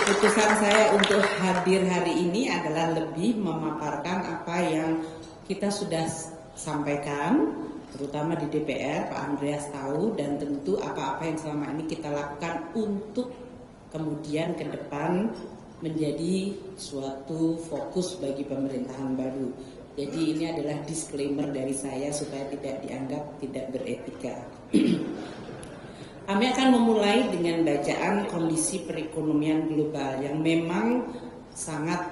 Keputusan saya untuk hadir hari ini adalah lebih memaparkan apa yang kita sudah sampaikan, terutama di DPR, Pak Andreas tahu, dan tentu apa-apa yang selama ini kita lakukan untuk kemudian ke depan menjadi suatu fokus bagi pemerintahan baru. Jadi ini adalah disclaimer dari saya supaya tidak dianggap tidak beretika. Kami akan memulai dengan bacaan kondisi perekonomian global yang memang sangat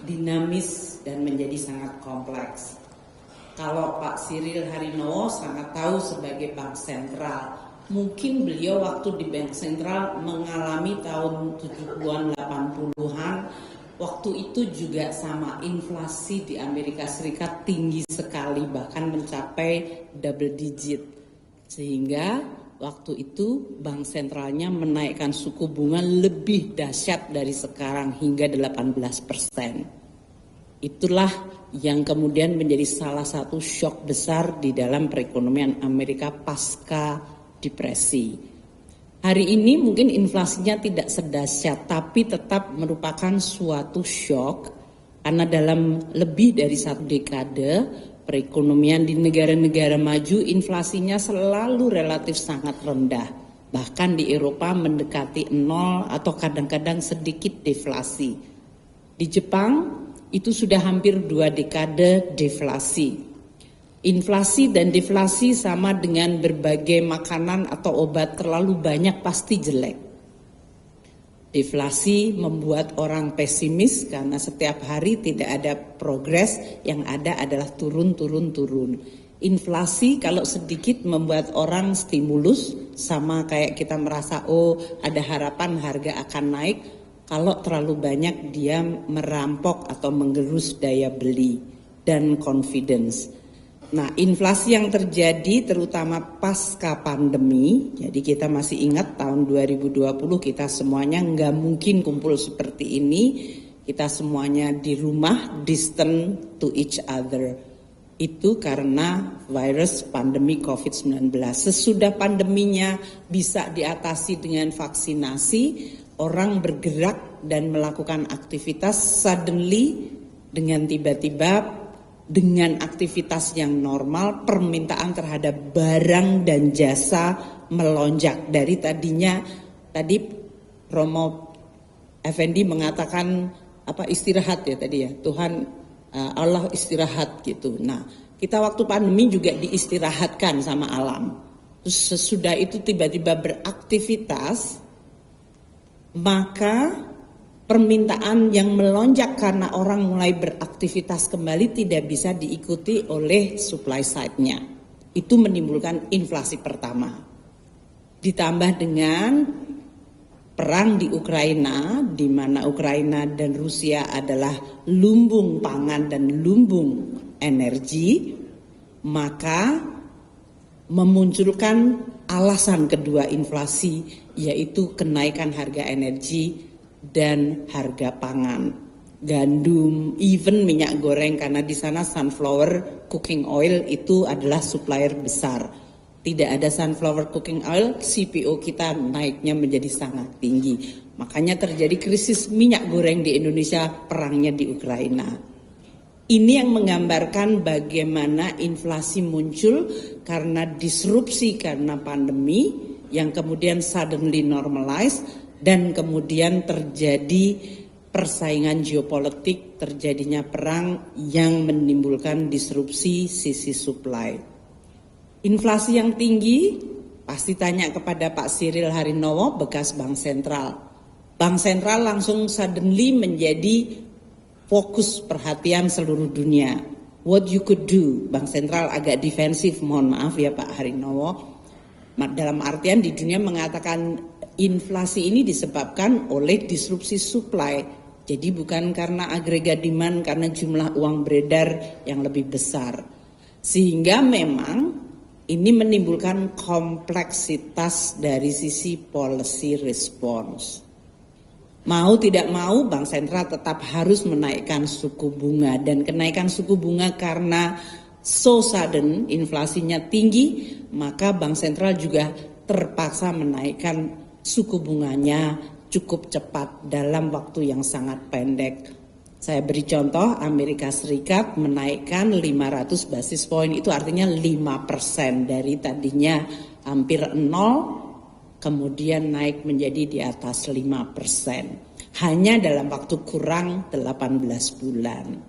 dinamis dan menjadi sangat kompleks. Kalau Pak Cyril Harinowo sangat tahu sebagai bank sentral, mungkin beliau waktu di bank sentral mengalami tahun 70-an, 80-an, waktu itu juga sama, inflasi di Amerika Serikat tinggi sekali, bahkan mencapai double digit. Sehingga waktu itu bank sentralnya menaikkan suku bunga lebih dahsyat dari sekarang hingga 18%. Itulah yang kemudian menjadi salah satu shock besar di dalam perekonomian Amerika pasca depresi. Hari ini mungkin inflasinya tidak sedahsyat, tapi tetap merupakan suatu shock karena dalam lebih dari 1 dekade perekonomian di negara-negara maju inflasinya selalu relatif sangat rendah. Bahkan di Eropa mendekati 0 atau kadang-kadang sedikit deflasi. Di Jepang itu sudah hampir 2 dekade deflasi. Inflasi dan deflasi sama dengan berbagai makanan atau obat, terlalu banyak pasti jelek. Deflasi membuat orang pesimis karena setiap hari tidak ada progres, yang ada adalah turun. Inflasi kalau sedikit membuat orang stimulus, sama kayak kita merasa ada harapan harga akan naik. Kalau terlalu banyak dia merampok atau menggerus daya beli dan confidence. Nah, inflasi yang terjadi terutama pasca pandemi, jadi kita masih ingat tahun 2020 kita semuanya nggak mungkin kumpul seperti ini, kita semuanya di rumah, distant to each other. Itu karena virus pandemi COVID-19. Sesudah pandeminya bisa diatasi dengan vaksinasi, orang bergerak dan melakukan aktivitas suddenly dengan tiba-tiba. Dengan aktivitas yang normal, permintaan terhadap barang dan jasa melonjak. Dari tadi Romo Effendi mengatakan istirahat ya tadi ya, Tuhan Allah istirahat gitu. Nah, kita waktu pandemi juga diistirahatkan sama alam. Terus sesudah itu tiba-tiba beraktivitas, maka permintaan yang melonjak karena orang mulai beraktivitas kembali tidak bisa diikuti oleh supply side-nya. Itu menimbulkan inflasi pertama. Ditambah dengan perang di Ukraina, di mana Ukraina dan Rusia adalah lumbung pangan dan lumbung energi, maka memunculkan alasan kedua inflasi, yaitu kenaikan harga energi dan harga pangan, gandum, even minyak goreng, karena di sana sunflower cooking oil itu adalah supplier besar. Tidak ada sunflower cooking oil, CPO kita naiknya menjadi sangat tinggi. Makanya terjadi krisis minyak goreng di Indonesia, perangnya di Ukraina. Ini yang menggambarkan bagaimana inflasi muncul karena disrupsi karena pandemi yang kemudian suddenly normalize. Dan kemudian terjadi persaingan geopolitik, terjadinya perang yang menimbulkan disrupsi sisi supply. Inflasi yang tinggi pasti tanya kepada Pak Cyril Harinowo, bekas Bank Sentral. Bank Sentral langsung suddenly menjadi fokus perhatian seluruh dunia. What you could do, Bank Sentral agak defensif, mohon maaf ya Pak Harinowo. Dalam artian di dunia mengatakan inflasi ini disebabkan oleh disrupsi supply. Jadi bukan karena agregat demand, karena jumlah uang beredar yang lebih besar. Sehingga memang ini menimbulkan kompleksitas dari sisi policy response. Mau tidak mau Bank Sentral tetap harus menaikkan suku bunga, dan kenaikan suku bunga karena so sudden inflasinya tinggi, maka Bank Sentral juga terpaksa menaikkan suku bunganya cukup cepat dalam waktu yang sangat pendek. Saya beri contoh, Amerika Serikat menaikkan 500 basis point, itu artinya 5% dari tadinya hampir 0, kemudian naik menjadi di atas 5%. Hanya dalam waktu kurang 18 bulan.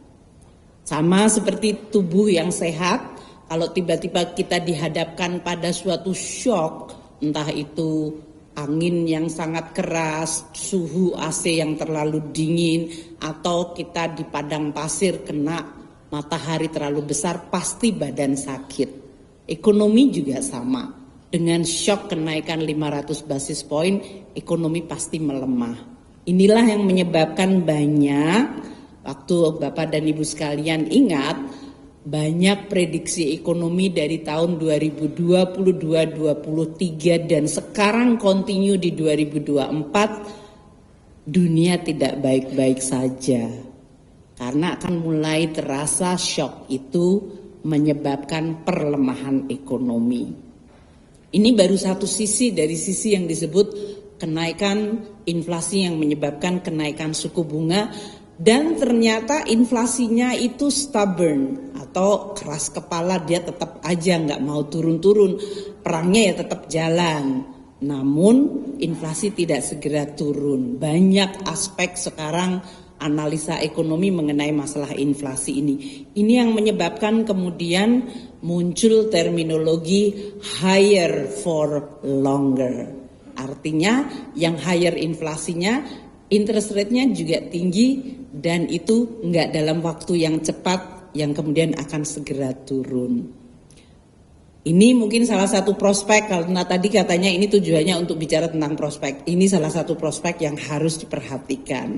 Sama seperti tubuh yang sehat, kalau tiba-tiba kita dihadapkan pada suatu shock, entah itu angin yang sangat keras, suhu AC yang terlalu dingin, atau kita di padang pasir kena matahari terlalu besar, pasti badan sakit. Ekonomi juga sama. Dengan shock kenaikan 500 basis point, ekonomi pasti melemah. Inilah yang menyebabkan banyak, waktu Bapak dan Ibu sekalian ingat, banyak prediksi ekonomi dari tahun 2022-2023 dan sekarang continue di 2024, dunia tidak baik-baik saja. Karena akan mulai terasa shock itu menyebabkan perlemahan ekonomi. Ini baru satu sisi dari sisi yang disebut kenaikan inflasi yang menyebabkan kenaikan suku bunga. Dan ternyata inflasinya itu stubborn atau keras kepala, dia tetap aja nggak mau turun-turun, perangnya ya tetap jalan. Namun inflasi tidak segera turun. Banyak aspek sekarang analisa ekonomi mengenai masalah inflasi ini. Ini yang menyebabkan kemudian muncul terminologi higher for longer. Artinya yang higher inflasinya, interest rate-nya juga tinggi, dan itu nggak dalam waktu yang cepat yang kemudian akan segera turun. Ini mungkin salah satu prospek, karena tadi katanya ini tujuannya untuk bicara tentang prospek. Ini salah satu prospek yang harus diperhatikan.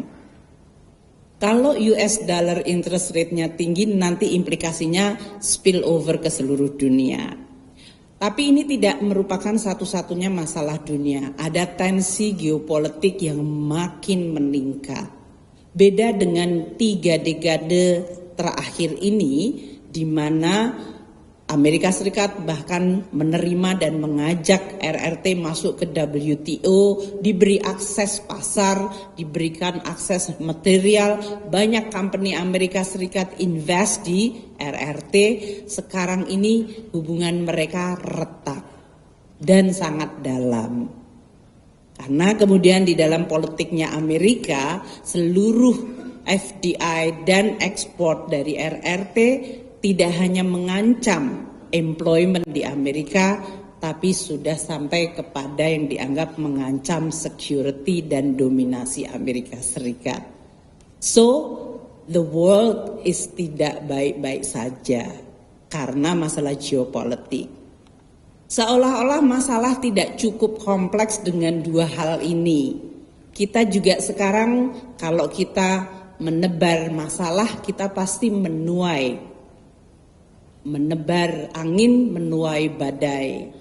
Kalau US dollar interest rate-nya tinggi, nanti implikasinya spill over ke seluruh dunia. Tapi ini tidak merupakan satu-satunya masalah dunia. Ada tensi geopolitik yang makin meningkat. Beda dengan 3 dekade terakhir ini, di mana Amerika Serikat bahkan menerima dan mengajak RRT masuk ke WTO, diberi akses pasar, diberikan akses material, banyak company Amerika Serikat invest di RRT. Sekarang ini hubungan mereka retak dan sangat dalam. Karena kemudian di dalam politiknya Amerika, seluruh FDI dan ekspor dari RRT tidak hanya mengancam employment di Amerika, tapi sudah sampai kepada yang dianggap mengancam security dan dominasi Amerika Serikat. So, the world is tidak baik-baik saja karena masalah geopolitik. Seolah-olah masalah tidak cukup kompleks dengan dua hal ini. Kita juga sekarang kalau kita menebar masalah, kita pasti menuai. Menebar angin, menuai badai.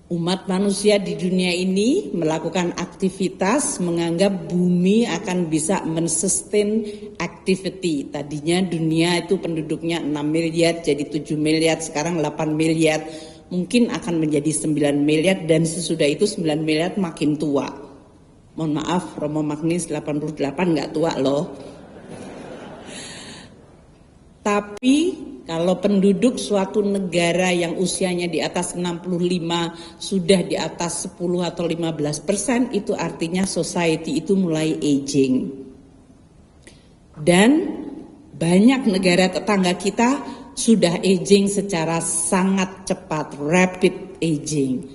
Umat manusia di dunia ini melakukan aktivitas menganggap bumi akan bisa men-sustain activity. Tadinya dunia itu penduduknya 6 miliar jadi 7 miliar, sekarang 8 miliar. Mungkin akan menjadi 9 miliar dan sesudah itu 9 miliar makin tua. Mohon maaf, Romo Magnis 88 nggak tua loh. Tapi kalau penduduk suatu negara yang usianya di atas 65 sudah di atas 10 atau 15%, itu artinya society itu mulai aging. Dan banyak negara tetangga kita sudah aging secara sangat cepat, rapid aging.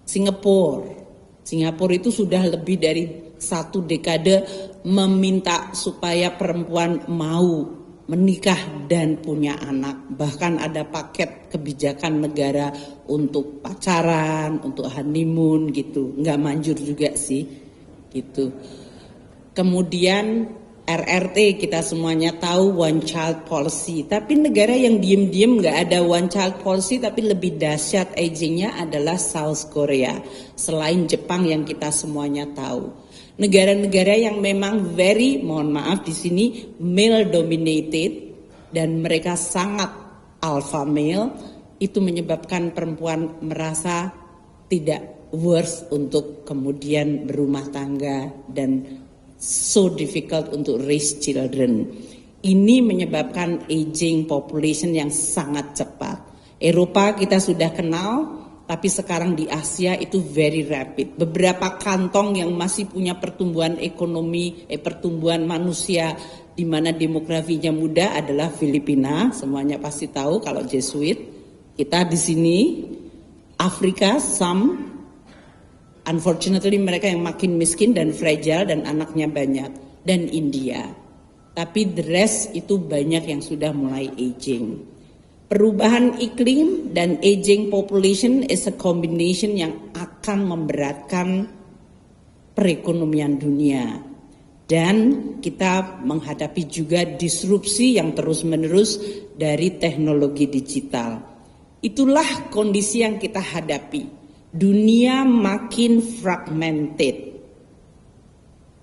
Singapura itu sudah lebih dari 1 dekade meminta supaya perempuan mau menikah dan punya anak. Bahkan ada paket kebijakan negara untuk pacaran, untuk honeymoon gitu. Nggak manjur juga sih gitu. Kemudian RRT kita semuanya tahu one child policy. Tapi negara yang diem-diem nggak ada one child policy tapi lebih dahsyat agingnya adalah South Korea. Selain Jepang yang kita semuanya tahu. Negara-negara yang memang mohon maaf di sini male dominated dan mereka sangat alpha male, itu menyebabkan perempuan merasa tidak worth untuk kemudian berumah tangga dan so difficult untuk raise children. Ini menyebabkan aging population yang sangat cepat. Eropa kita sudah kenal, tapi sekarang di Asia itu very rapid. Beberapa kantong yang masih punya pertumbuhan ekonomi, pertumbuhan manusia di mana demografinya muda adalah Filipina. Semuanya pasti tahu kalau Jesuit. Kita di sini, Afrika, unfortunately mereka yang makin miskin dan fragile dan anaknya banyak. Dan India. Tapi the rest itu banyak yang sudah mulai aging. Perubahan iklim dan aging population is a combination yang akan memberatkan perekonomian dunia. Dan kita menghadapi juga disrupsi yang terus-menerus dari teknologi digital. Itulah kondisi yang kita hadapi. Dunia makin fragmented.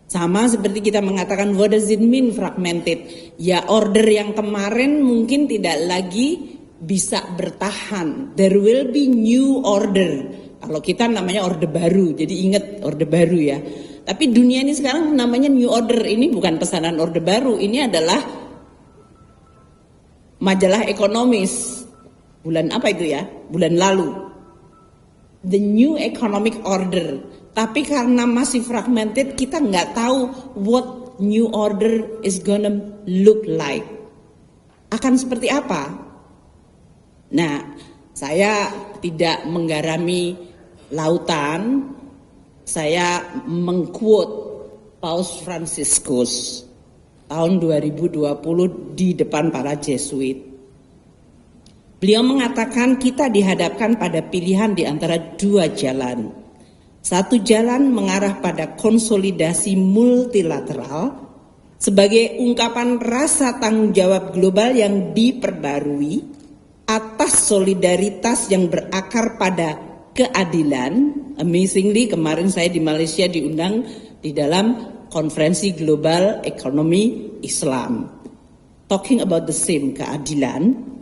Sama seperti kita mengatakan, what does it mean fragmented? Ya, order yang kemarin mungkin tidak lagi bisa bertahan. There will be new order. Kalau kita namanya order baru, jadi ingat order baru ya. Tapi dunia ini sekarang namanya new order. Ini bukan pesanan order baru, ini adalah majalah ekonomis. Bulan apa itu ya? Bulan lalu. The new economic order. Tapi karena masih fragmented, kita nggak tahu what new order is gonna look like. Akan seperti apa? Nah, saya tidak menggarami lautan, saya mengquote Paus Franciscus tahun 2020 di depan para Jesuit. Beliau mengatakan kita dihadapkan pada pilihan di antara dua jalan. Satu jalan mengarah pada konsolidasi multilateral sebagai ungkapan rasa tanggung jawab global yang diperbarui atas solidaritas yang berakar pada keadilan. Amazingly, kemarin saya di Malaysia diundang di dalam konferensi global ekonomi Islam. Talking about the same, keadilan.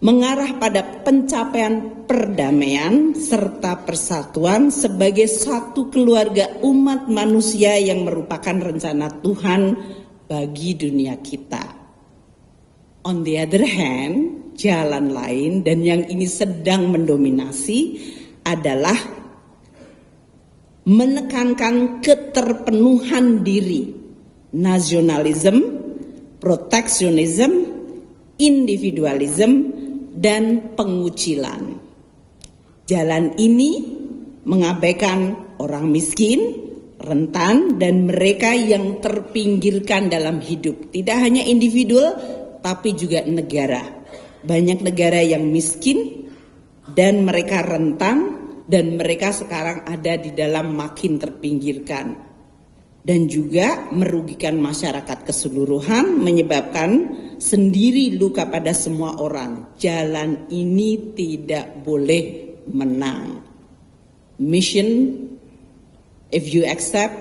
Mengarah pada pencapaian perdamaian serta persatuan sebagai satu keluarga umat manusia yang merupakan rencana Tuhan bagi dunia kita. On the other hand, jalan lain dan yang ini sedang mendominasi adalah menekankan keterpenuhan diri, nasionalisme, proteksionisme, individualisme, dan pengucilan. Jalan ini mengabaikan orang miskin, rentan, dan mereka yang terpinggirkan dalam hidup. Tidak hanya individu, tapi juga negara. Banyak negara yang miskin dan mereka rentan, dan mereka sekarang ada di dalam makin terpinggirkan. Dan juga merugikan masyarakat keseluruhan, menyebabkan sendiri luka pada semua orang. Jalan ini tidak boleh menang. Mission, if you accept,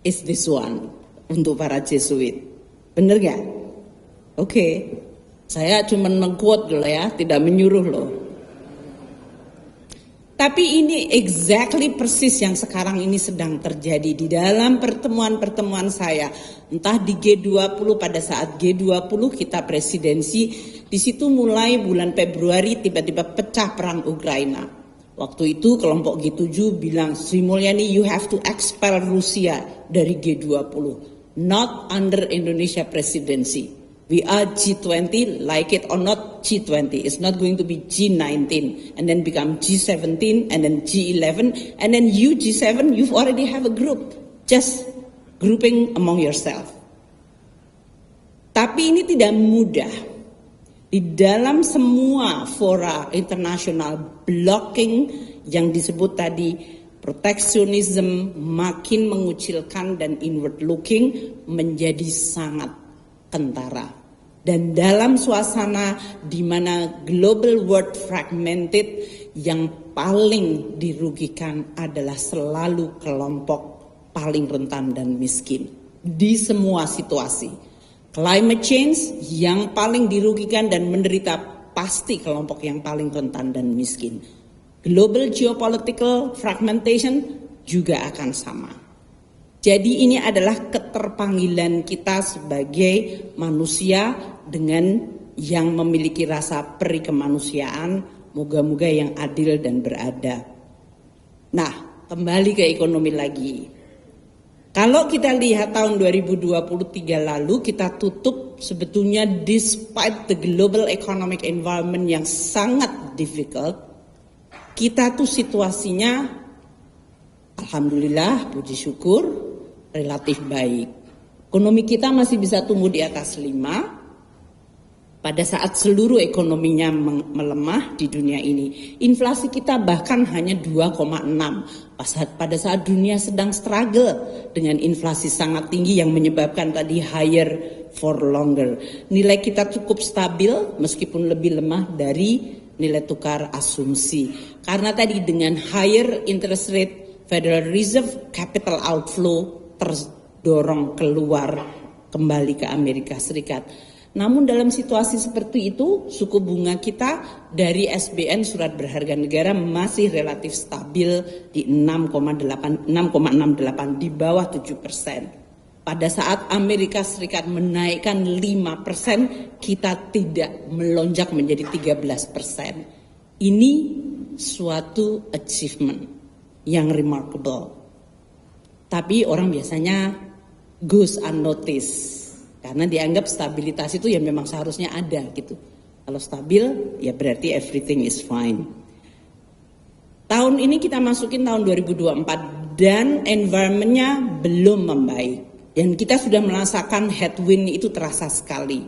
is this one untuk para Jesuit. Bener gak? Oke. Saya cuma meng-quote dulu ya, tidak menyuruh loh. Tapi ini exactly persis yang sekarang ini sedang terjadi di dalam pertemuan-pertemuan saya. Entah di G20, pada saat G20 kita presidensi, di situ mulai bulan Februari tiba-tiba pecah perang Ukraina. Waktu itu kelompok G7 bilang, Sri Mulyani, you have to expel Rusia dari G20. Not under Indonesia presidency. We are G20, like it or not G20. It's not going to be G19 and then become G17 and then G11 and then you G7, you already have a group. Just grouping among yourself. Tapi ini tidak mudah. Di dalam semua fora internasional, blocking yang disebut tadi, proteksionisme makin mengucilkan dan inward looking menjadi sangat kentara. Dan dalam suasana di mana global world fragmented, yang paling dirugikan adalah selalu kelompok paling rentan dan miskin. Di semua situasi. Climate change yang paling dirugikan dan menderita pasti kelompok yang paling rentan dan miskin. Global geopolitical fragmentation juga akan sama. Jadi ini adalah keterpanggilan kita sebagai manusia dengan yang memiliki rasa peri kemanusiaan, moga-moga yang adil dan beradab. Nah, kembali ke ekonomi lagi. Kalau kita lihat tahun 2023 lalu, kita tutup sebetulnya despite the global economic environment yang sangat difficult, kita tuh situasinya alhamdulillah, puji syukur, relatif baik. Ekonomi kita masih bisa tumbuh di atas 5 pada saat seluruh ekonominya melemah di dunia ini. Inflasi kita bahkan hanya 2,6 pada saat dunia sedang struggle dengan inflasi sangat tinggi yang menyebabkan tadi higher for longer. Nilai kita cukup stabil meskipun lebih lemah dari nilai tukar asumsi. Karena tadi dengan higher interest rate, Federal Reserve capital outflow terdorong keluar kembali ke Amerika Serikat. Namun dalam situasi seperti itu, suku bunga kita dari SBN surat berharga negara masih relatif stabil di 6,68 di bawah 7%. Pada saat Amerika Serikat menaikkan 5%, kita tidak melonjak menjadi 13%. Ini suatu achievement yang remarkable. Tapi orang biasanya goes unnoticed. Karena dianggap stabilitas itu ya memang seharusnya ada gitu. Kalau stabil ya berarti everything is fine. Tahun ini kita masukin tahun 2024 dan environment-nya belum membaik. Dan kita sudah merasakan headwind itu terasa sekali.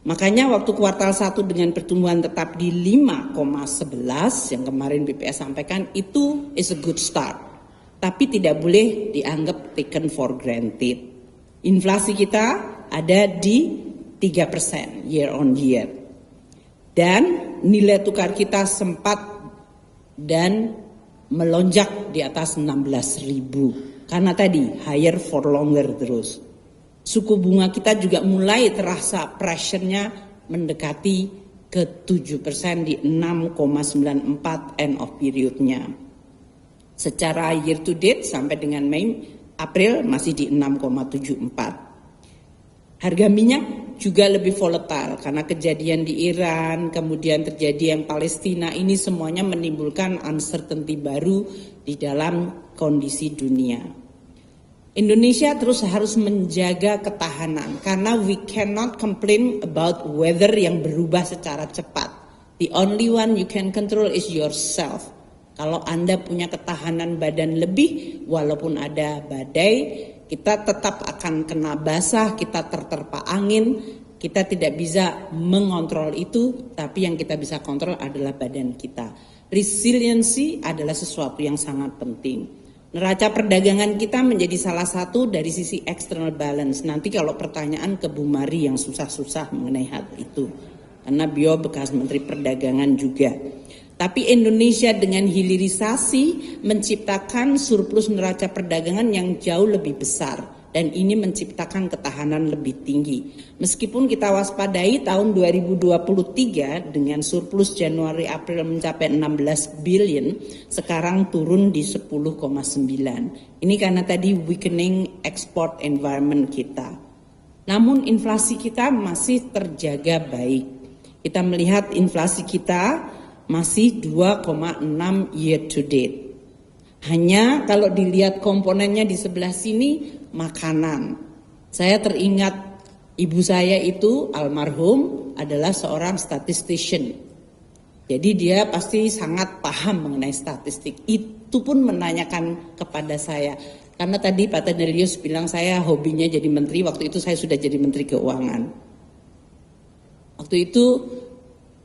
Makanya waktu kuartal 1 dengan pertumbuhan tetap di 5,11 yang kemarin BPS sampaikan itu is a good start. Tapi tidak boleh dianggap taken for granted. Inflasi kita ada di 3% year on year. Dan nilai tukar kita sempat dan melonjak di atas 16.000. Karena tadi higher for longer terus. Suku bunga kita juga mulai terasa pressure-nya mendekati ke 7% di 6,94 end of period-nya. Secara year to date sampai dengan April masih di 6,74. Harga minyak juga lebih volatile karena kejadian di Iran, kemudian terjadi yang Palestina, ini semuanya menimbulkan uncertainty baru di dalam kondisi dunia. Indonesia terus harus menjaga ketahanan karena we cannot complain about weather yang berubah secara cepat. The only one you can control is yourself. Kalau Anda punya ketahanan badan lebih, walaupun ada badai, kita tetap akan kena basah, kita terterpa angin, kita tidak bisa mengontrol itu, tapi yang kita bisa kontrol adalah badan kita. Resiliency adalah sesuatu yang sangat penting. Neraca perdagangan kita menjadi salah satu dari sisi external balance. Nanti kalau pertanyaan ke Bu Mari yang susah-susah mengenai hal itu. Karena beliau bekas Menteri Perdagangan juga. Tapi Indonesia dengan hilirisasi menciptakan surplus neraca perdagangan yang jauh lebih besar. Dan ini menciptakan ketahanan lebih tinggi. Meskipun kita waspadai tahun 2023 dengan surplus Januari-April mencapai 16 billion, sekarang turun di 10,9. Ini karena tadi weakening export environment kita. Namun inflasi kita masih terjaga baik. Kita melihat inflasi kita masih 2,6 year to date. Hanya kalau dilihat komponennya di sebelah sini, makanan. Saya teringat ibu saya itu almarhum adalah seorang statistician. Jadi dia pasti sangat paham mengenai statistik. Itu pun menanyakan kepada saya. Karena tadi Pak Tadelius bilang saya hobinya jadi menteri, waktu itu saya sudah jadi menteri keuangan. Waktu itu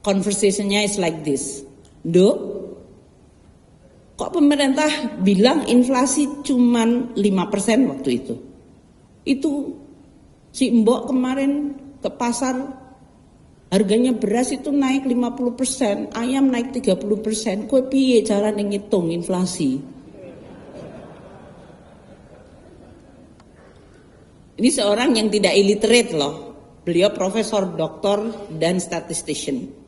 conversation-nya is like this. Dok, kok pemerintah bilang inflasi cuman 5% waktu itu? Itu si Mbok kemarin ke pasar harganya beras itu naik 50%, ayam naik 30%. Kok piye cara ngitung inflasi? Ini seorang yang tidak illiterate loh. Beliau profesor, doktor, dan statistician.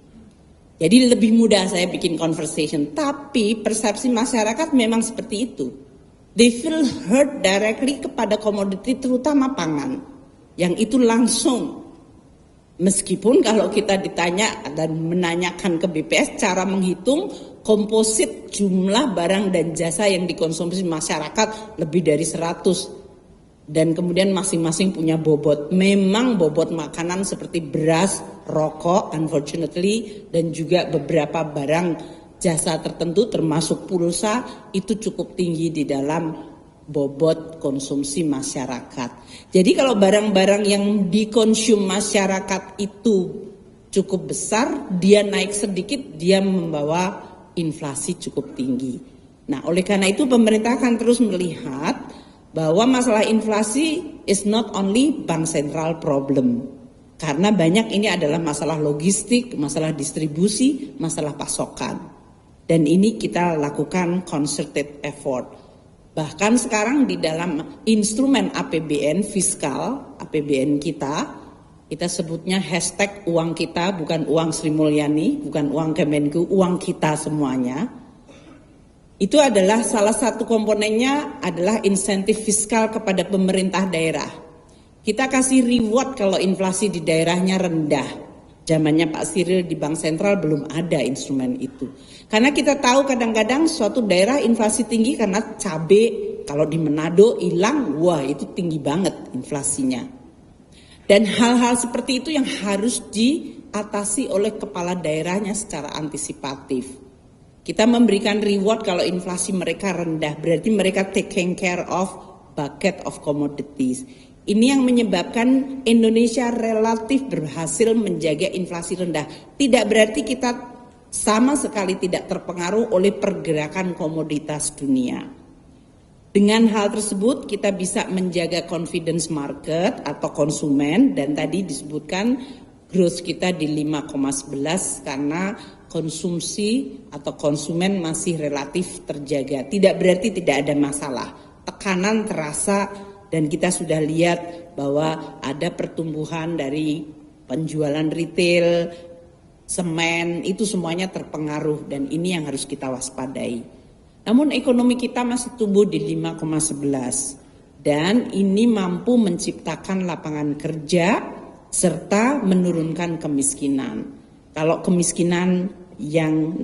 Jadi lebih mudah saya bikin conversation. Tapi persepsi masyarakat memang seperti itu. They feel hurt directly kepada komoditi terutama pangan. Yang itu langsung. Meskipun kalau kita ditanya dan menanyakan ke BPS cara menghitung komposit jumlah barang dan jasa yang dikonsumsi masyarakat lebih dari 100. Dan kemudian masing-masing punya bobot. Memang bobot makanan seperti beras, rokok, unfortunately, dan juga beberapa barang jasa tertentu termasuk pulsa itu cukup tinggi di dalam bobot konsumsi masyarakat. Jadi kalau barang-barang yang dikonsum masyarakat itu cukup besar, dia naik sedikit, dia membawa inflasi cukup tinggi. Nah, oleh karena itu pemerintah akan terus melihat bahwa masalah inflasi is not only bank sentral problem. Karena banyak ini adalah masalah logistik, masalah distribusi, masalah pasokan. Dan ini kita lakukan concerted effort. Bahkan sekarang di dalam instrumen APBN fiskal, APBN kita sebutnya hashtag uang kita, bukan uang Sri Mulyani, bukan uang Kemenku, uang kita semuanya. Itu adalah salah satu komponennya adalah insentif fiskal kepada pemerintah daerah. Kita kasih reward kalau inflasi di daerahnya rendah. Zamannya Pak Cyril di Bank Sentral belum ada instrumen itu. Karena kita tahu kadang-kadang suatu daerah inflasi tinggi karena cabai kalau di Manado hilang, wah itu tinggi banget inflasinya. Dan hal-hal seperti itu yang harus diatasi oleh kepala daerahnya secara antisipatif. Kita memberikan reward kalau inflasi mereka rendah, berarti mereka taking care of bucket of commodities. Ini yang menyebabkan Indonesia relatif berhasil menjaga inflasi rendah. Tidak berarti kita sama sekali tidak terpengaruh oleh pergerakan komoditas dunia. Dengan hal tersebut kita bisa menjaga confidence market atau konsumen, dan tadi disebutkan growth kita di 5,11 karena konsumsi atau konsumen masih relatif terjaga. Tidak berarti tidak ada masalah. Tekanan terasa dan kita sudah lihat bahwa ada pertumbuhan dari penjualan retail, semen, itu semuanya terpengaruh dan ini yang harus kita waspadai. Namun ekonomi kita masih tumbuh di 5,11 dan ini mampu menciptakan lapangan kerja serta menurunkan kemiskinan. Kalau kemiskinan yang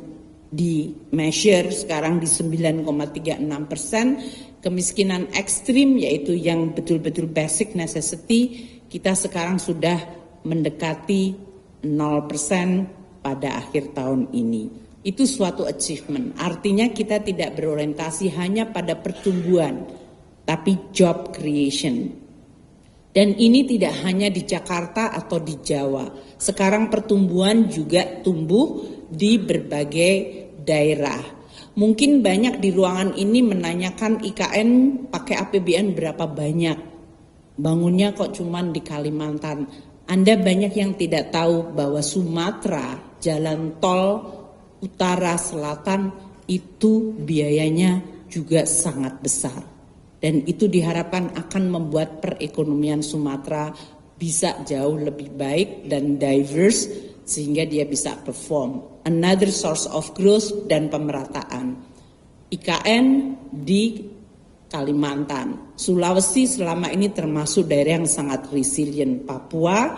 di measure sekarang di 9,36%, kemiskinan ekstrim yaitu yang betul-betul basic necessity kita sekarang sudah mendekati 0% pada akhir tahun ini. Itu suatu achievement, artinya kita tidak berorientasi hanya pada pertumbuhan, tapi job creation. Dan ini tidak hanya di Jakarta atau di Jawa. Sekarang pertumbuhan juga tumbuh di berbagai daerah. Mungkin banyak di ruangan ini menanyakan IKN pakai APBN berapa banyak. Bangunnya kok cuman di Kalimantan. Anda banyak yang tidak tahu bahwa Sumatera, jalan tol utara selatan itu biayanya juga sangat besar. Dan itu diharapkan akan membuat perekonomian Sumatera bisa jauh lebih baik dan diverse sehingga dia bisa perform. Another source of growth dan pemerataan. IKN di Kalimantan. Sulawesi selama ini termasuk daerah yang sangat resilient. Papua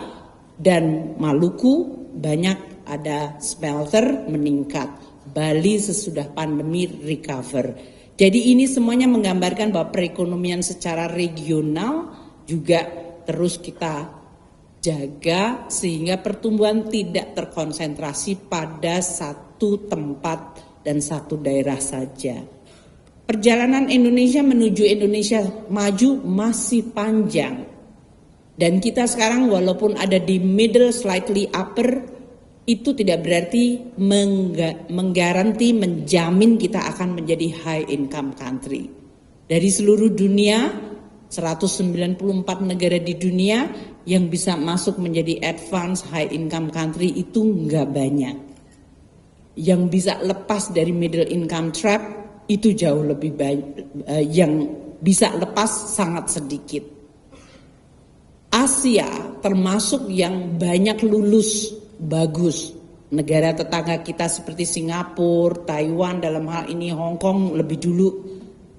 dan Maluku banyak ada smelter meningkat. Bali sesudah pandemi recover. Jadi ini semuanya menggambarkan bahwa perekonomian secara regional juga terus kita jaga sehingga pertumbuhan tidak terkonsentrasi pada satu tempat dan satu daerah saja. Perjalanan Indonesia menuju Indonesia maju masih panjang. Dan kita sekarang walaupun ada di middle slightly upper, itu tidak berarti menggaranti, menjamin kita akan menjadi high income country. Dari seluruh dunia, 194 negara di dunia yang bisa masuk menjadi advanced high income country itu nggak banyak. Yang bisa lepas dari middle income trap itu jauh lebih banyak, yang bisa lepas sangat sedikit. Asia termasuk yang banyak lulus bagus, Negara tetangga kita seperti Singapura, Taiwan dalam hal ini Hong Kong lebih dulu,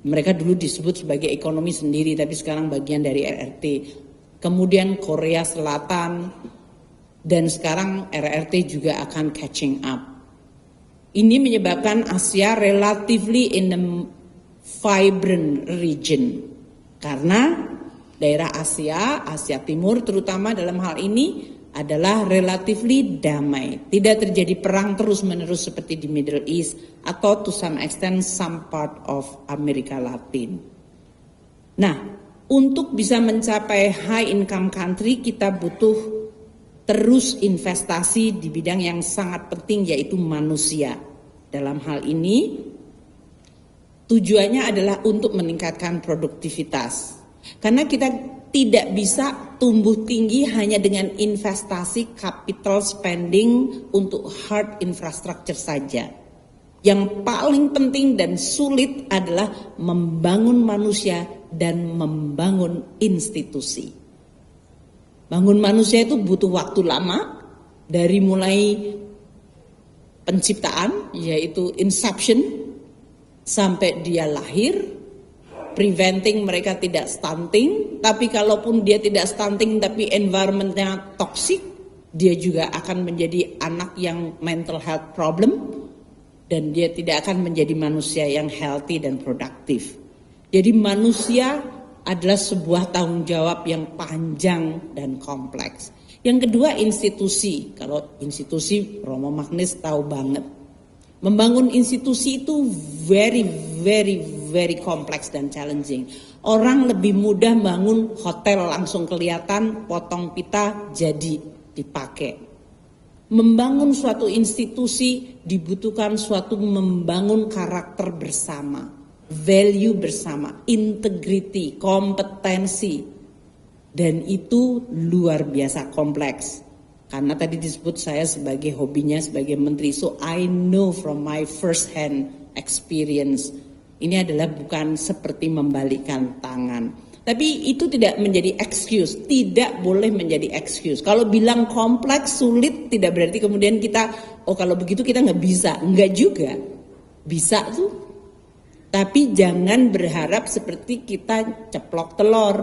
mereka dulu disebut sebagai ekonomi sendiri tapi sekarang bagian dari RRT. Kemudian Korea Selatan dan sekarang RRT juga akan catching up. Ini menyebabkan Asia relatively in a vibrant region karena daerah Asia Timur terutama dalam hal ini adalah relatively damai. Tidak terjadi perang terus-menerus seperti di Middle East atau to some extent some part of Amerika Latin. Nah, untuk bisa mencapai high income country kita butuh terus investasi di bidang yang sangat penting yaitu manusia. Dalam hal ini tujuannya adalah untuk meningkatkan produktivitas. Karena kita tidak bisa tumbuh tinggi hanya dengan investasi capital spending untuk hard infrastructure saja. Yang paling penting dan sulit adalah membangun manusia dan membangun institusi. Bangun manusia itu butuh waktu lama, dari mulai penciptaan yaitu inception sampai dia lahir, preventing mereka tidak stunting, tapi kalaupun dia tidak stunting tapi environmentnya toxic, dia juga akan menjadi anak yang mental health problem dan dia tidak akan menjadi manusia yang healthy dan produktif. Jadi manusia adalah sebuah tanggung jawab yang panjang dan kompleks. Yang kedua institusi, kalau institusi Romo Magnis tahu banget. Membangun institusi itu very kompleks dan challenging. Orang lebih mudah bangun hotel langsung kelihatan, potong pita jadi dipakai. Membangun suatu institusi dibutuhkan suatu membangun karakter bersama, value bersama, integrity, kompetensi. Dan itu luar biasa kompleks. Karena tadi disebut saya sebagai hobinya sebagai menteri, so I know from my first hand experience. Ini adalah bukan seperti membalikkan tangan. Tapi itu tidak menjadi excuse, tidak boleh menjadi excuse. Kalau bilang kompleks, sulit, tidak berarti kemudian kita, oh kalau begitu kita nggak bisa. Nggak juga, bisa tuh. Tapi jangan berharap seperti kita ceplok telur.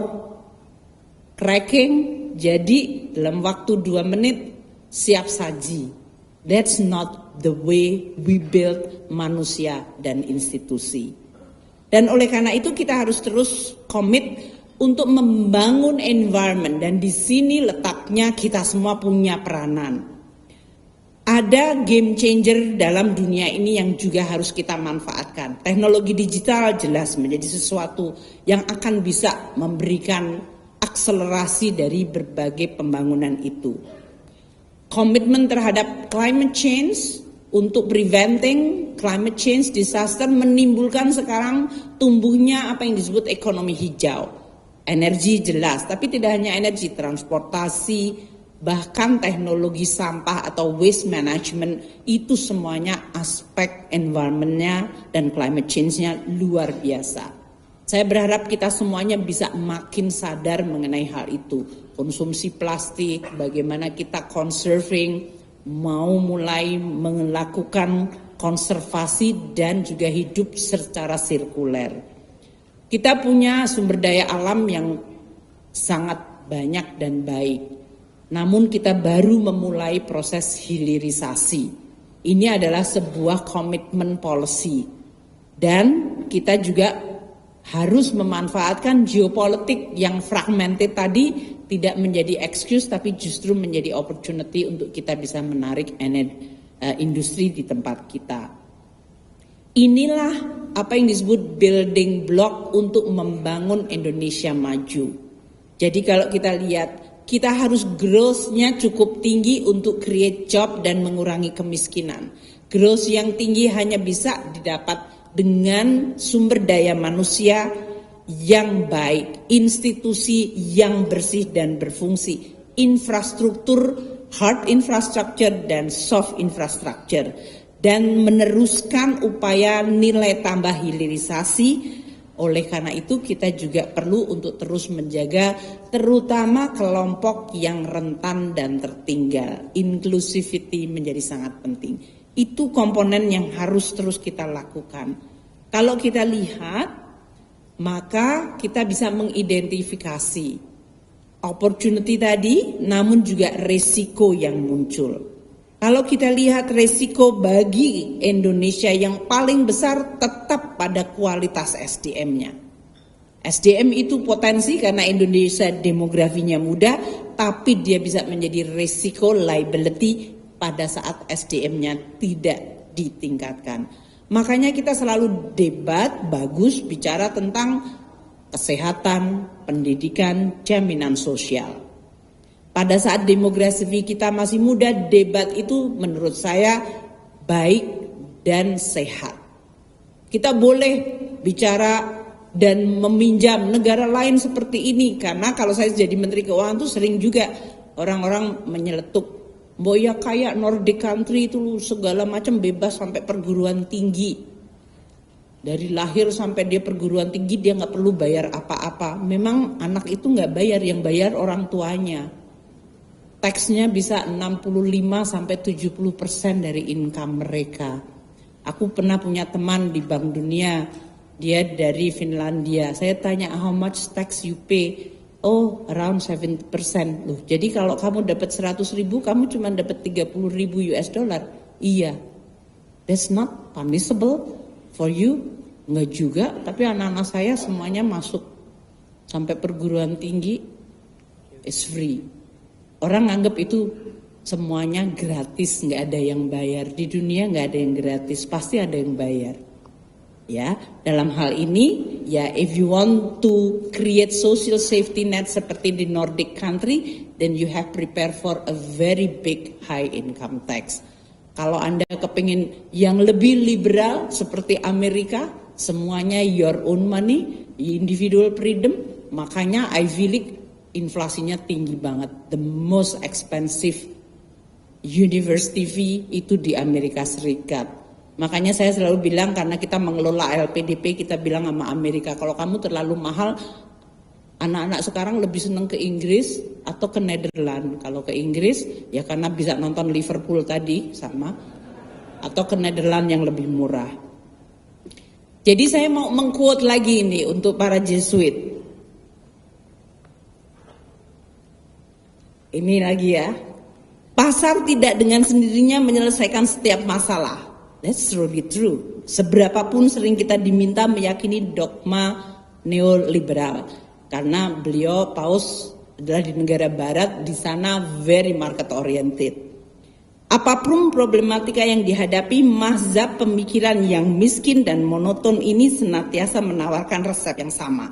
Cracking, jadi dalam waktu 2 menit siap saji. That's not the way we build manusia dan institusi. Dan oleh karena itu kita harus terus komit untuk membangun environment. Dan di sini letaknya kita semua punya peranan. Ada game changer dalam dunia ini yang juga harus kita manfaatkan. Teknologi digital jelas menjadi sesuatu yang akan bisa memberikan akselerasi dari berbagai pembangunan itu. Komitmen terhadap climate change untuk preventing climate change disaster menimbulkan sekarang tumbuhnya apa yang disebut ekonomi hijau. Energi jelas, tapi tidak hanya energi, transportasi, bahkan teknologi sampah atau waste management, itu semuanya aspek environment-nya dan climate change-nya luar biasa. Saya berharap kita semuanya bisa makin sadar mengenai hal itu. Konsumsi plastik, bagaimana kita conserving, mau mulai melakukan konservasi dan juga hidup secara sirkuler. Kita punya sumber daya alam yang sangat banyak dan baik. Namun kita baru memulai proses hilirisasi. Ini adalah sebuah komitmen policy. Dan kita juga harus memanfaatkan geopolitik yang fragmented tadi tidak menjadi excuse tapi justru menjadi opportunity untuk kita bisa menarik industri di tempat kita. Inilah apa yang disebut building block untuk membangun Indonesia maju. Jadi kalau kita lihat, kita harus growth-nya cukup tinggi untuk create job dan mengurangi kemiskinan. Growth yang tinggi hanya bisa didapat dengan sumber daya manusia yang baik, institusi yang bersih dan berfungsi, infrastruktur, hard infrastructure dan soft infrastructure, dan meneruskan upaya nilai tambah hilirisasi Oleh karena itu kita juga perlu untuk terus menjaga terutama kelompok yang rentan dan tertinggal. Inclusivity menjadi sangat penting. Itu komponen yang harus terus kita lakukan. Kalau kita lihat, maka kita bisa mengidentifikasi opportunity tadi, namun juga resiko yang muncul. Kalau kita lihat resiko bagi Indonesia yang paling besar tetap pada kualitas SDM-nya. SDM itu potensi karena Indonesia demografinya muda, tapi dia bisa menjadi resiko liability pada saat SDM-nya tidak ditingkatkan. Makanya kita selalu debat bagus bicara tentang kesehatan, pendidikan, jaminan sosial. Pada saat demografi kita masih muda, debat itu menurut saya baik dan sehat. Kita boleh bicara dan meminjam negara lain seperti ini, karena kalau saya jadi Menteri Keuangan tuh sering juga orang-orang menyeletuk, "Mbok ya kayak Nordic country itu segala macam bebas sampai perguruan tinggi. Dari lahir sampai dia perguruan tinggi dia nggak perlu bayar apa-apa." Memang anak itu nggak bayar, yang bayar orang tuanya. Taxnya bisa 65 sampai 70% dari income mereka. Aku pernah punya teman di Bank Dunia, dia dari Finlandia. Saya tanya, how much tax you pay? Oh, around 70%. Loh, jadi kalau kamu dapat 100.000, kamu cuma dapat 30.000 US dollar. Iya. That's not punishable for you. Enggak juga, tapi anak-anak saya semuanya masuk sampai perguruan tinggi, is free. Orang anggap itu semuanya gratis, nggak ada yang bayar. Di dunia nggak ada yang gratis, pasti ada yang bayar. Ya, dalam hal ini, ya if you want to create social safety net seperti di Nordic country, then you have prepare for a very big high income tax. Kalau Anda kepingin yang lebih liberal seperti Amerika, semuanya your own money, individual freedom, makanya Ivy League inflasinya tinggi banget. The most expensive university fee itu di Amerika Serikat. Makanya saya selalu bilang, karena kita mengelola LPDP, kita bilang sama Amerika, kalau kamu terlalu mahal, anak-anak sekarang lebih senang ke Inggris atau ke Netherlands. Kalau ke Inggris ya karena bisa nonton Liverpool tadi sama, atau ke Netherlands yang lebih murah. Jadi saya mau mengquote lagi ini untuk para Jesuit. Ini lagi ya, pasar tidak dengan sendirinya menyelesaikan setiap masalah. That's really true. Seberapapun sering kita diminta meyakini dogma neoliberal, karena beliau Paus adalah di negara Barat, di sana very market oriented. Apapun problematika yang dihadapi, mazhab pemikiran yang miskin dan monoton ini senantiasa menawarkan resep yang sama,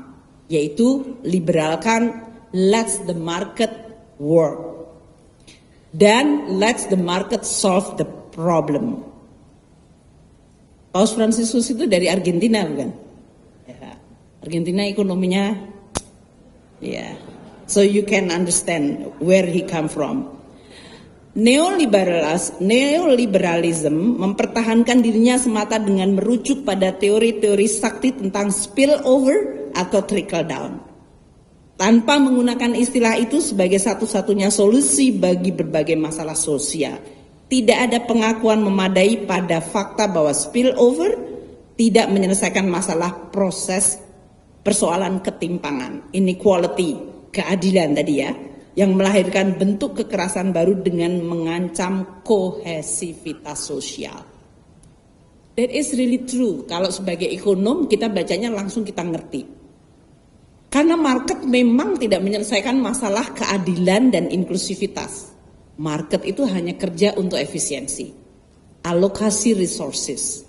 yaitu liberalkan, let's the market work, dan let's the market solve the problem. Paus Fransiskus itu dari Argentina bukan? Ya, Argentina ekonominya, ya, so you can understand where he come from. Neoliberalism mempertahankan dirinya semata dengan merujuk pada teori-teori sakti tentang spillover atau trickle down, tanpa menggunakan istilah itu sebagai satu-satunya solusi bagi berbagai masalah sosial. Tidak ada pengakuan memadai pada fakta bahwa spillover tidak menyelesaikan masalah proses persoalan ketimpangan, inequality, keadilan tadi ya, yang melahirkan bentuk kekerasan baru dengan mengancam kohesivitas sosial. That is really true. Kalau sebagai ekonom kita bacanya langsung kita ngerti. Karena market memang tidak menyelesaikan masalah keadilan dan inklusivitas. Market itu hanya kerja untuk efisiensi, alokasi resources.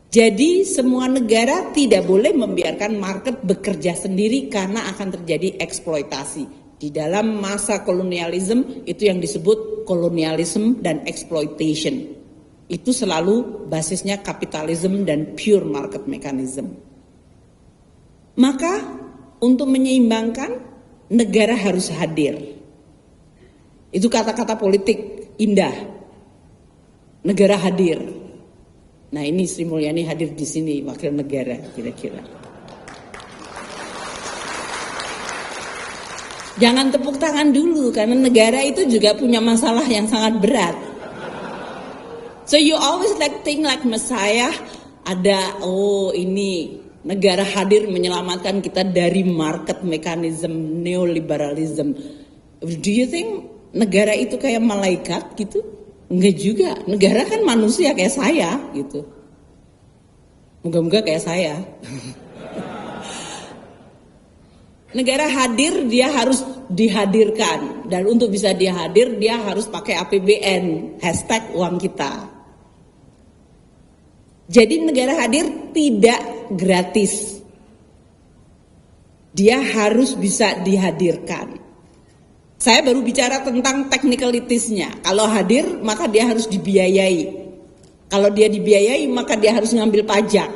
Jadi semua negara tidak boleh membiarkan market bekerja sendiri karena akan terjadi eksploitasi. Di dalam masa kolonialisme itu yang disebut kolonialisme dan exploitation. Itu selalu basisnya kapitalisme dan pure market mechanism. Maka untuk menyeimbangkan, negara harus hadir. Itu kata-kata politik indah. Negara hadir. Nah ini Sri Mulyani hadir di sini, wakil negara kira-kira. Jangan tepuk tangan dulu, karena negara itu juga punya masalah yang sangat berat. So you always think like Messiah, ada, oh ini negara hadir menyelamatkan kita dari market mechanism neoliberalism. Do you think negara itu kayak malaikat gitu? Enggak juga, negara kan manusia kayak saya gitu. Moga-moga kayak saya. Negara hadir, dia harus dihadirkan. Dan untuk bisa dia hadir, dia harus pakai APBN, hashtag uang kita. Jadi negara hadir tidak gratis. Dia harus bisa dihadirkan. Saya baru bicara tentang technicalitiesnya. Kalau hadir, maka dia harus dibiayai. Kalau dia dibiayai, maka dia harus ngambil pajak.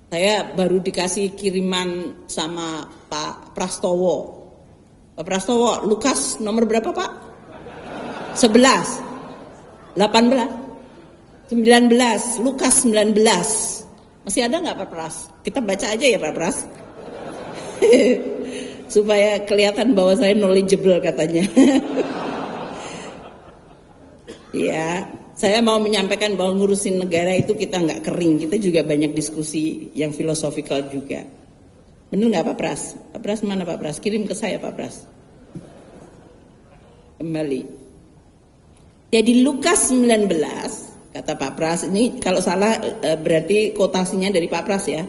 Saya baru dikasih kiriman sama Pak Prastowo. Pak Prastowo, Lukas nomor berapa Pak? 11, 18, 19, Lukas 19. Masih ada nggak Pak Pras? Kita baca aja ya Pak Pras. Supaya kelihatan bahwa saya knowledgeable katanya. Ya, saya mau menyampaikan bahwa ngurusin negara itu kita nggak kering, kita juga banyak diskusi yang filosofikal juga. Bener nggak Pak Pras? Pak Pras mana Pak Pras? Kirim ke saya Pak Pras. Kembali. Jadi Lukas 19, kata Pak Pras, ini kalau salah berarti kotasinya dari Pak Pras ya.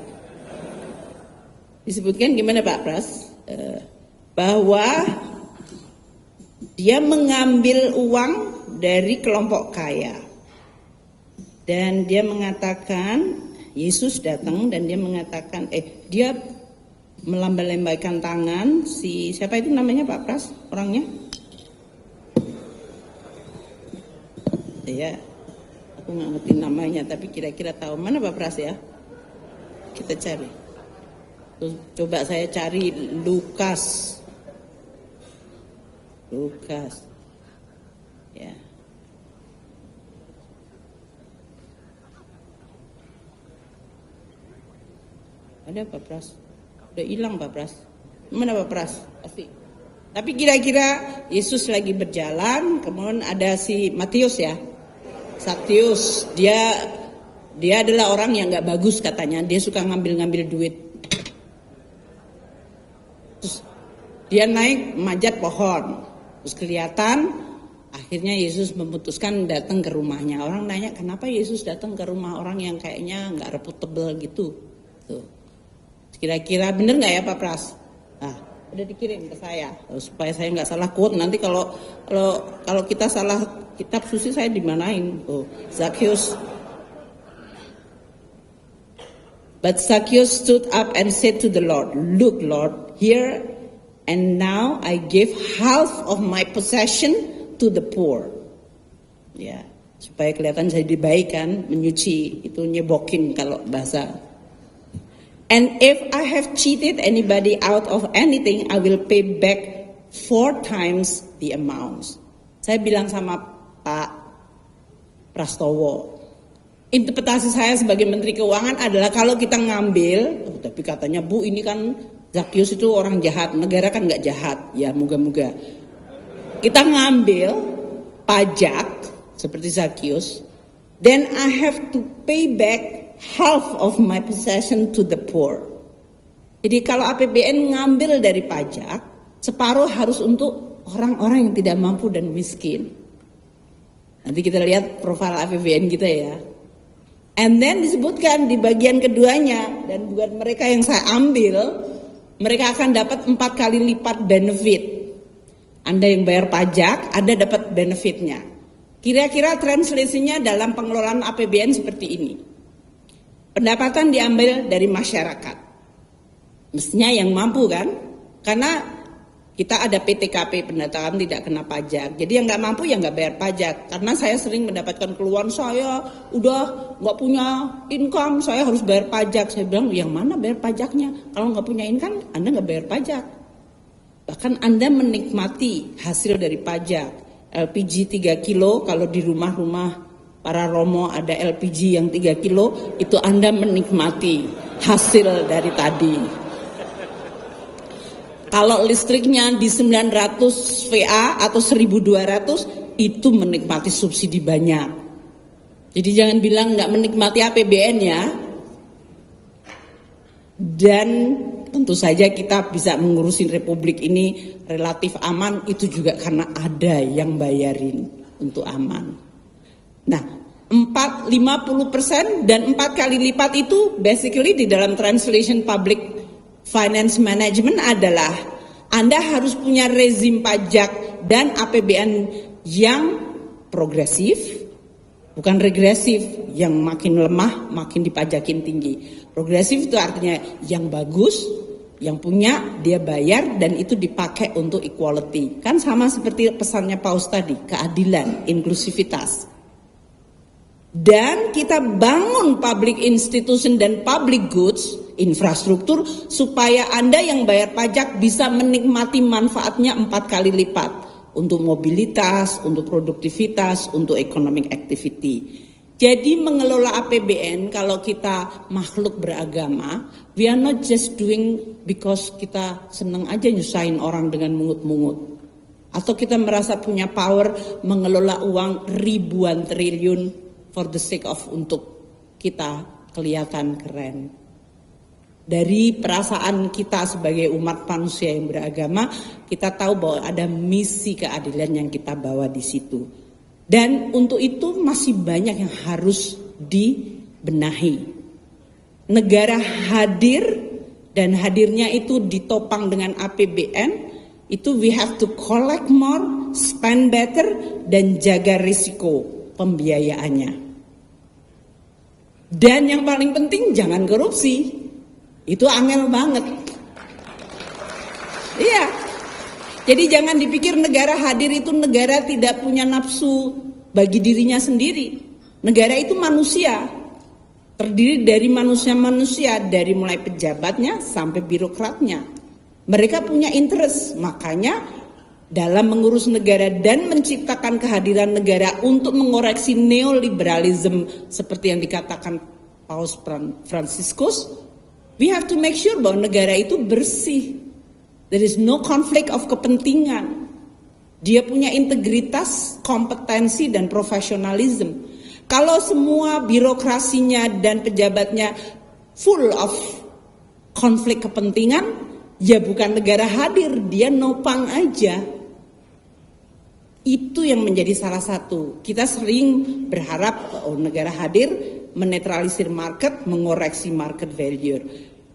Disebutkan gimana Pak Pras? Bahwa dia mengambil uang dari kelompok kaya. Dan dia mengatakan, Yesus datang dan dia mengatakan, dia melambai-lambaikan tangan, siapa itu namanya Pak Pras orangnya? Ya, aku nggak ngerti namanya, tapi kira-kira tahu mana Pak Pras ya? Kita cari. Coba saya cari Lukas. Ya. Ada Pak Pras? Udah hilang Pak Pras. Mana Pak Pras? Pasti. Tapi kira-kira Yesus lagi berjalan, kemudian ada si Matius ya. Sakyus, dia adalah orang yang nggak bagus katanya. Dia suka ngambil-ngambil duit. Terus dia naik manjat pohon. Terus kelihatan akhirnya Yesus memutuskan datang ke rumahnya. Orang nanya kenapa Yesus datang ke rumah orang yang kayaknya nggak reputable gitu. Tuh. Kira-kira bener nggak ya Pak Pras? Nah, udah dikirim ke saya supaya saya nggak salah quote. Nanti kalau kita salah kitab suci saya dimanain. Oh, Zacchaeus. But Zacchaeus stood up and said to the Lord, "Look, Lord, here and now I give half of my possession to the poor." Ya, supaya kelihatan saya dibaikan, menyuci, itu nyebokin kalau bahasa. "And if I have cheated anybody out of anything, I will pay back 4 times the amount." Saya bilang sama Pak Prastowo, interpretasi saya sebagai Menteri Keuangan adalah kalau kita ngambil, tapi katanya Bu ini kan Zacchaeus itu orang jahat, negara kan nggak jahat, ya moga-moga. Kita ngambil pajak seperti Zacchaeus, then I have to pay back half of my possession to the poor. Jadi kalau APBN ngambil dari pajak, separuh harus untuk orang-orang yang tidak mampu dan miskin. Nanti kita lihat profil APBN kita ya. And then disebutkan di bagian keduanya, dan buat mereka yang saya ambil, mereka akan dapat 4 kali lipat benefit. Anda yang bayar pajak, Anda dapat benefitnya. Kira-kira translasinya dalam pengelolaan APBN seperti ini. Pendapatan diambil dari masyarakat. Mestinya yang mampu kan? Karena kita ada PTKP, pendapatan tidak kena pajak. Jadi yang nggak mampu ya nggak bayar pajak. Karena saya sering mendapatkan keluhan, saya udah nggak punya income, saya harus bayar pajak. Saya bilang, yang mana bayar pajaknya? Kalau nggak punya income, Anda nggak bayar pajak. Bahkan Anda menikmati hasil dari pajak. LPG 3 kilo, kalau di rumah-rumah para romo ada LPG yang 3 kilo, itu Anda menikmati hasil dari tadi. Kalau listriknya di 900 VA atau 1200 itu menikmati subsidi banyak. Jadi jangan bilang nggak menikmati APBN ya. Dan tentu saja kita bisa mengurusin republik ini relatif aman itu juga karena ada yang bayarin untuk aman. Nah, 50% dan 4 kali lipat itu basically di dalam translation public finance management adalah Anda harus punya rezim pajak dan APBN yang progresif, bukan regresif, yang makin lemah makin dipajakin tinggi. Progresif itu artinya yang bagus, yang punya dia bayar dan itu dipakai untuk equality. Kan sama seperti pesannya Paus tadi, keadilan, inklusivitas. Dan kita bangun public institution dan public goods, infrastruktur, supaya Anda yang bayar pajak bisa menikmati manfaatnya 4 kali lipat. Untuk mobilitas, untuk produktivitas, untuk economic activity. Jadi mengelola APBN kalau kita makhluk beragama, we are not just doing because kita senang aja nyusahin orang dengan mungut-mungut. Atau kita merasa punya power mengelola uang ribuan triliun for the sake of untuk kita kelihatan keren. Dari perasaan kita sebagai umat manusia yang beragama, kita tahu bahwa ada misi keadilan yang kita bawa di situ. Dan untuk itu masih banyak yang harus dibenahi. Negara hadir dan hadirnya itu ditopang dengan APBN, itu we have to collect more, spend better, dan jaga risiko pembiayaannya. Dan yang paling penting jangan korupsi. Itu angel banget. Iya. Jadi jangan dipikir negara hadir itu negara tidak punya nafsu bagi dirinya sendiri. Negara itu manusia. Terdiri dari manusia-manusia dari mulai pejabatnya sampai birokratnya. Mereka punya interest, makanya dalam mengurus negara dan menciptakan kehadiran negara untuk mengoreksi neoliberalisme seperti yang dikatakan Paus Franciscus, we have to make sure bahwa negara itu bersih. There is no conflict of kepentingan. Dia punya integritas, kompetensi, dan profesionalisme. Kalau semua birokrasinya dan pejabatnya full of konflik kepentingan, ya bukan negara hadir, dia nopang aja. Itu yang menjadi salah satu. Kita sering berharap negara hadir menetralisir market, mengoreksi market value.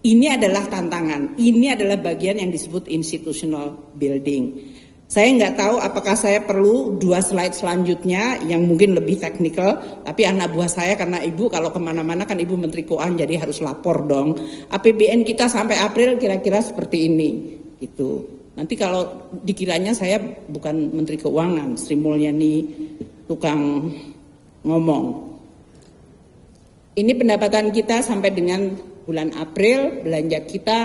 Ini adalah tantangan, ini adalah bagian yang disebut institutional building. Saya nggak tahu apakah saya perlu 2 slide selanjutnya yang mungkin lebih teknikal, tapi anak buah saya karena ibu kalau kemana-mana kan ibu Menteri Keuangan jadi harus lapor dong. APBN kita sampai April kira-kira seperti ini, gitu. Nanti kalau dikiranya saya bukan Menteri Keuangan, Sri Mulyani tukang ngomong. Ini pendapatan kita sampai dengan bulan April, belanja kita,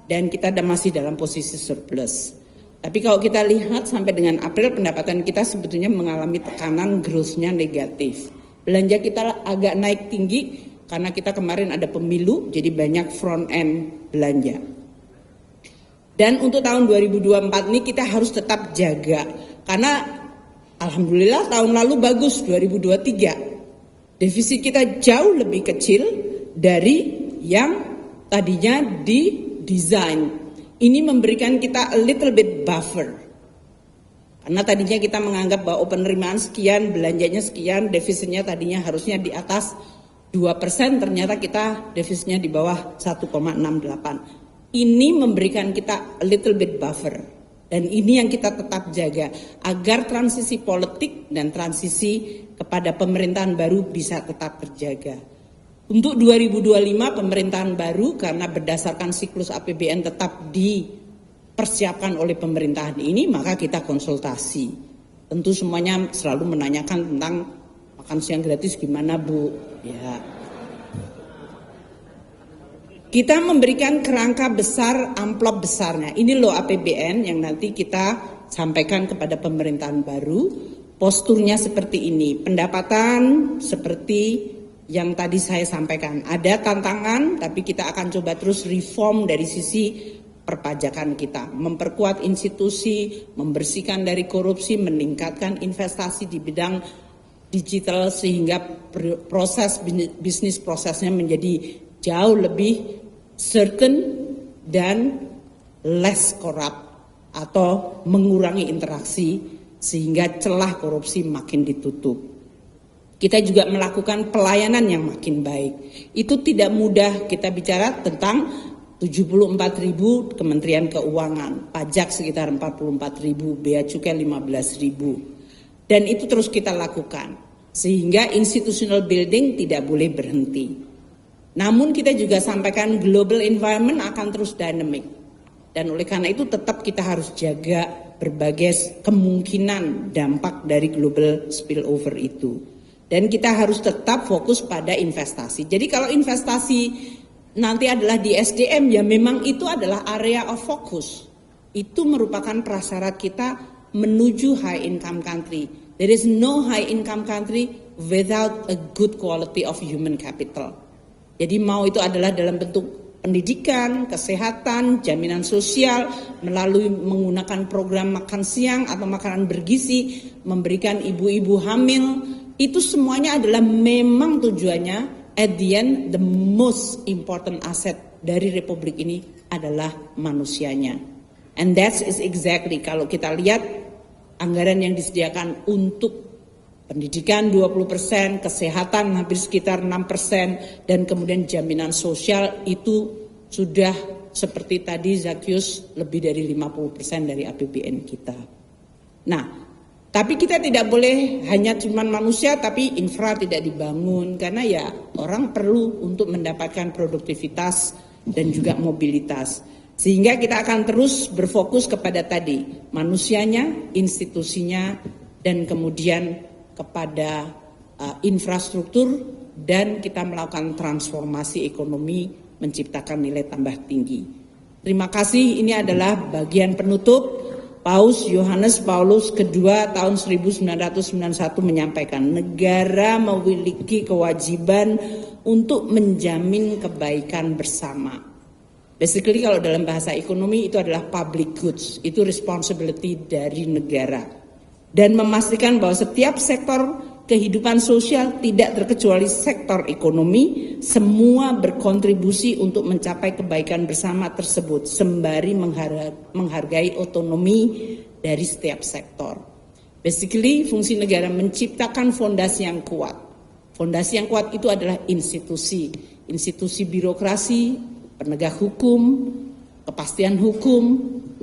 dan kita masih dalam posisi surplus. Tapi kalau kita lihat sampai dengan April, pendapatan kita sebetulnya mengalami tekanan growth-nya negatif. Belanja kita agak naik tinggi karena kita kemarin ada pemilu, jadi banyak front end belanja. Dan untuk tahun 2024 ini kita harus tetap jaga, karena alhamdulillah tahun lalu bagus 2023. Defisit kita jauh lebih kecil dari yang tadinya didesain. Ini memberikan kita a little bit buffer. Karena tadinya kita menganggap bahwa penerimaan sekian, belanjanya sekian, defisitnya tadinya harusnya di atas 2%, ternyata kita defisitnya di bawah 1,68. Ini memberikan kita a little bit buffer. Dan ini yang kita tetap jaga agar transisi politik dan transisi kepada pemerintahan baru bisa tetap terjaga. Untuk 2025 pemerintahan baru karena berdasarkan siklus APBN tetap dipersiapkan oleh pemerintahan ini, maka kita konsultasi. Tentu semuanya selalu menanyakan tentang makan siang gratis gimana Bu? Ya. Kita memberikan kerangka besar, amplop besarnya. Ini loh APBN yang nanti kita sampaikan kepada pemerintahan baru. Posturnya seperti ini, pendapatan seperti yang tadi saya sampaikan. Ada tantangan, tapi kita akan coba terus reform dari sisi perpajakan kita, memperkuat institusi, membersihkan dari korupsi, meningkatkan investasi di bidang digital sehingga proses bisnis prosesnya menjadi jauh lebih certain dan less corrupt atau mengurangi interaksi sehingga celah korupsi makin ditutup. Kita juga melakukan pelayanan yang makin baik. Itu tidak mudah, kita bicara tentang 74.000 Kementerian Keuangan, pajak sekitar 44.000, bea cukai 15.000. Dan itu terus kita lakukan, sehingga institutional building tidak boleh berhenti. Namun kita juga sampaikan global environment akan terus dynamic. Dan oleh karena itu tetap kita harus jaga berbagai kemungkinan dampak dari global spillover itu. Dan kita harus tetap fokus pada investasi. Jadi kalau investasi nanti adalah di SDM, ya memang itu adalah area of focus. Itu merupakan prasyarat kita menuju high income country. There is no high income country without a good quality of human capital. Jadi mau itu adalah dalam bentuk pendidikan, kesehatan, jaminan sosial, melalui menggunakan program makan siang atau makanan bergizi, memberikan ibu-ibu hamil, itu semuanya adalah memang tujuannya at the end, the most important asset dari Republik ini adalah manusianya. And that is exactly, kalau kita lihat anggaran yang disediakan untuk pendidikan 20%, kesehatan hampir sekitar 6%, dan kemudian jaminan sosial itu sudah seperti tadi Zakius lebih dari 50% dari APBN kita. Nah, tapi kita tidak boleh hanya cuma manusia tapi infra tidak dibangun karena ya orang perlu untuk mendapatkan produktivitas dan juga mobilitas. Sehingga kita akan terus berfokus kepada tadi manusianya, institusinya, dan kemudian kepada infrastruktur, dan kita melakukan transformasi ekonomi menciptakan nilai tambah tinggi. Terima kasih, ini adalah bagian penutup. Paus Yohanes Paulus II tahun 1991 menyampaikan, negara memiliki kewajiban untuk menjamin kebaikan bersama. Basically kalau dalam bahasa ekonomi itu adalah public goods, itu responsibility dari negara. Dan memastikan bahwa setiap sektor kehidupan sosial tidak terkecuali sektor ekonomi, semua berkontribusi untuk mencapai kebaikan bersama tersebut sembari menghargai otonomi dari setiap sektor. Basically fungsi negara menciptakan fondasi yang kuat. Fondasi yang kuat itu adalah institusi, institusi birokrasi, penegak hukum, kepastian hukum,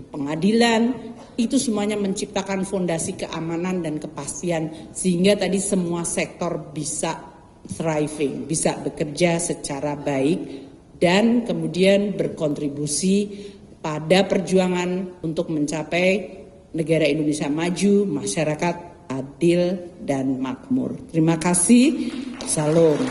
pengadilan. Itu semuanya menciptakan fondasi keamanan dan kepastian sehingga tadi semua sektor bisa thriving, bisa bekerja secara baik dan kemudian berkontribusi pada perjuangan untuk mencapai negara Indonesia maju, masyarakat adil dan makmur. Terima kasih. Salam.